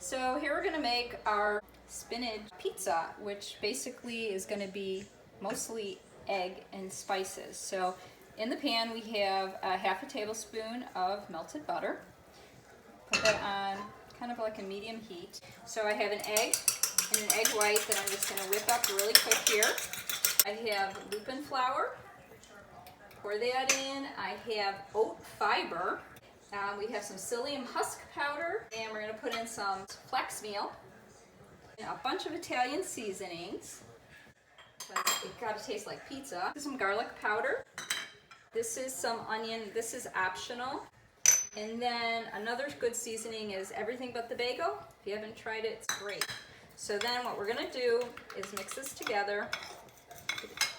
So here we're going to make our spinach pizza, which basically is going to be mostly egg and spices. So in the pan we have a half a tablespoon of melted butter. Put that on kind of like a medium heat. So I have an egg and an egg white that I'm just going to whip up really quick here. I have Lupin flour. Pour that in. I have oat fiber. We have some psyllium husk powder, and we're going to put in some flax meal, a bunch of Italian seasonings. It's got to taste like pizza. Some garlic powder. This is some onion. This is optional. And then another good seasoning is everything but the bagel. If you haven't tried it, it's great. So then what we're going to do is mix this together.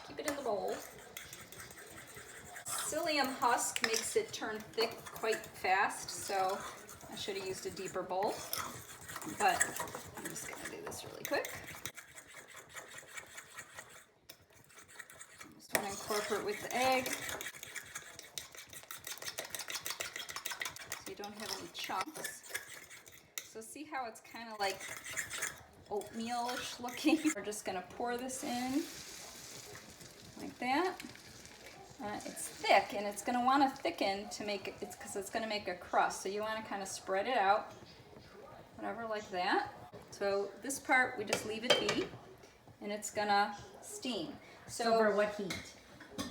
Keep it in the bowl. Psyllium husk makes it turn thick quite fast, so I should have used a deeper bowl, but I'm just going to do this really quick. I'm just going to incorporate with the egg so you don't have any chunks. So see how it's kind of like oatmeal-ish looking? We're just going to pour this in like that. It's thick, and it's going to want to thicken to make it, because it's going to make a crust. So you want to kind of spread it out, whatever, like that. So this part we just leave it be, and it's going to steam. So over what heat?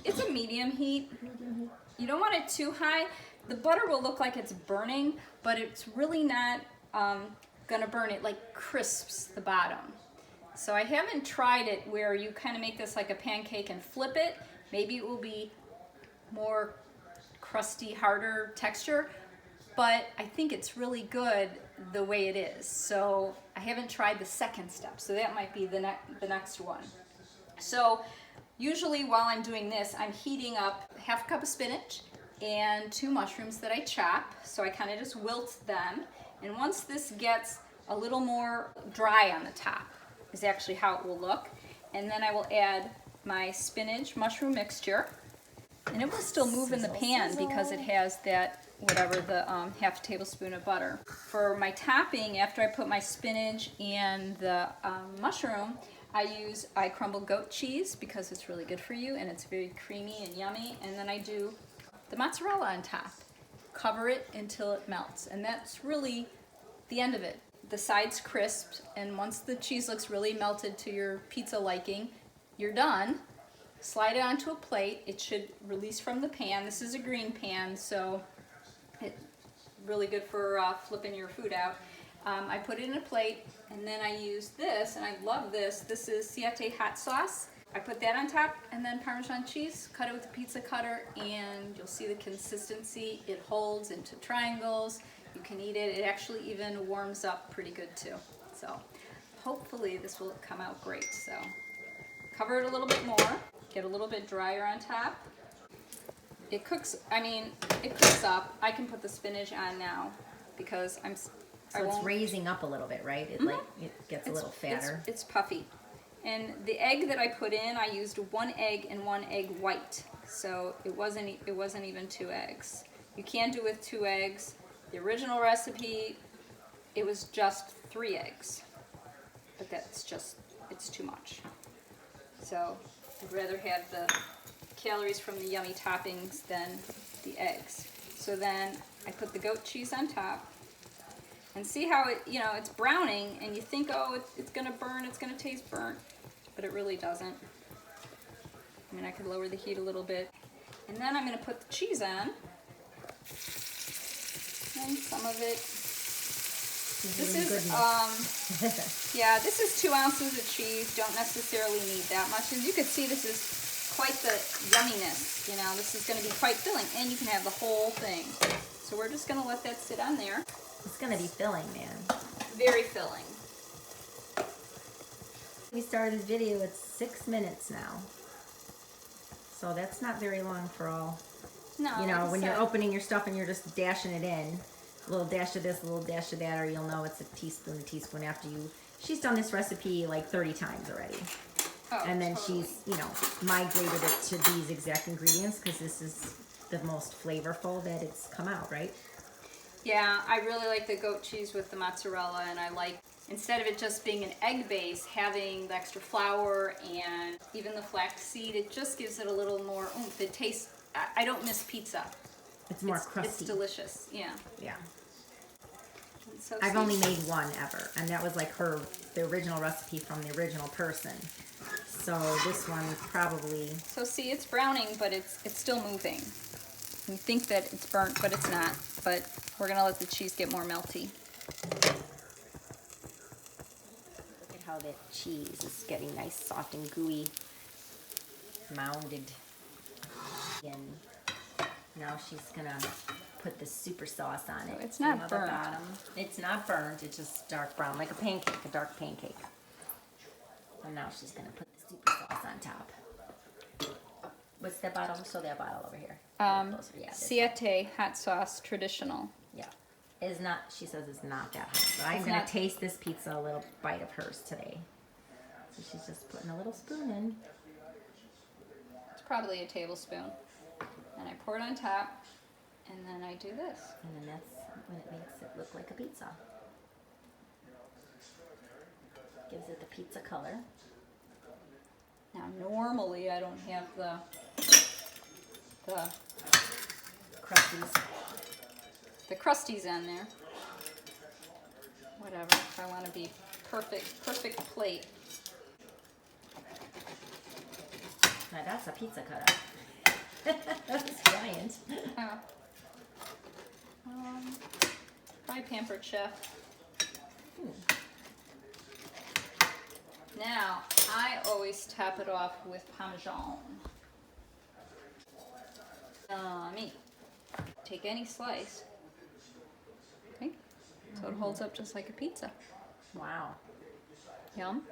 It's a medium heat. You don't want it too high. The butter will look like it's burning, but it's really not going to burn. It like crisps the bottom. So I haven't tried it where you kind of make this like a pancake and flip it. Maybe it will be more crusty, harder texture, but I think it's really good the way it is. So I haven't tried the second step, so that might be the next one. So usually while I'm doing this, I'm heating up half a cup of spinach and 2 mushrooms that I chop. So I kind of just wilt them. And once this gets a little more dry on the top, is actually how it will look. And then I will add my spinach mushroom mixture, and it will still move in the pan because it has that whatever the half tablespoon of butter. For my topping, after I put my spinach and the mushroom, I crumble goat cheese because it's really good for you and it's very creamy and yummy, and then I do the mozzarella on top. Cover it until it melts, and that's really the end of it. The sides crisped, and once the cheese looks really melted to your pizza liking, you're done. Slide it onto a plate. It should release from the pan. This is a green pan, so it's really good for flipping your food out. I put it in a plate, and then I use this, and I love this. This is hot sauce. I put that on top, and then Parmesan cheese. Cut it with a pizza cutter, and you'll see the consistency. It holds into triangles. You can eat it. It actually even warms up pretty good too. So hopefully this will come out great. So cover it a little bit more, get a little bit drier on top. It cooks, it cooks up. I can put the spinach on now because it's raising up a little bit, right? It it gets a little fatter. It's puffy. And the egg that I put in, I used 1 egg and 1 egg white. So it wasn't even 2 eggs. You can do with 2 eggs. The original recipe, it was just 3 eggs. But it's too much. So I'd rather have the calories from the yummy toppings than the eggs. So then I put the goat cheese on top, and see how it's browning, and you think, oh, it's gonna burn, it's gonna taste burnt, but it really doesn't. I could lower the heat a little bit. And then I'm gonna put the cheese on, and some of it. This is 2 ounces of cheese. Don't necessarily need that much. As you can see, this is quite the yumminess. This is going to be quite filling, and you can have the whole thing. So we're just going to let that sit on there. It's going to be filling, man. Very filling. We started this video, it's 6 minutes now. So that's not very long for all. No. When you're opening your stuff and you're just dashing it in. A little dash of this, a little dash of that, or you'll know it's a teaspoon after you. She's done this recipe like 30 times already. Oh, and then totally. she's, migrated it to these exact ingredients because this is the most flavorful that it's come out, right? Yeah, I really like the goat cheese with the mozzarella, and I like, instead of it just being an egg base, having the extra flour and even the flax seed, it just gives it a little more oomph. It tastes, I don't miss pizza. It's more crusty. It's delicious, yeah. Yeah. So I've only made one ever, and that was like the original recipe from the original person. So this one probably... So see, it's browning, but it's still moving. You think that it's burnt, but it's not. But we're gonna let the cheese get more melty. Look at how that cheese is getting nice, soft, and gooey, mounded. And now she's gonna put the super sauce on it. It's not burnt. It's not burnt. It's just dark brown, like a pancake, a dark pancake. And now she's gonna put the super sauce on top. What's that bottle? Show that bottle over here. Yeah, Siete hot sauce traditional. yeah. Is not. She says it's not that hot. But I'm gonna taste this pizza, a little bite of hers today. So she's just putting a little spoon in. It's probably a tablespoon. And I pour it on top, and then I do this. And then that's when it makes it look like a pizza. Gives it the pizza color. Now normally I don't have the crusties in there. Whatever, if I want to be perfect plate. Now that's a pizza cutout. That's giant. Oh. Probably Pampered Chef. Now, I always top it off with Parmesan. Me. Take any slice. Okay. So it holds up just like a pizza. Wow. Yum.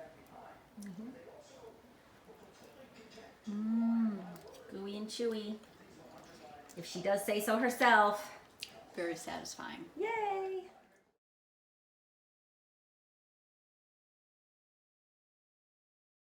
Gooey and chewy. If she does say so herself. Very satisfying. Yeah.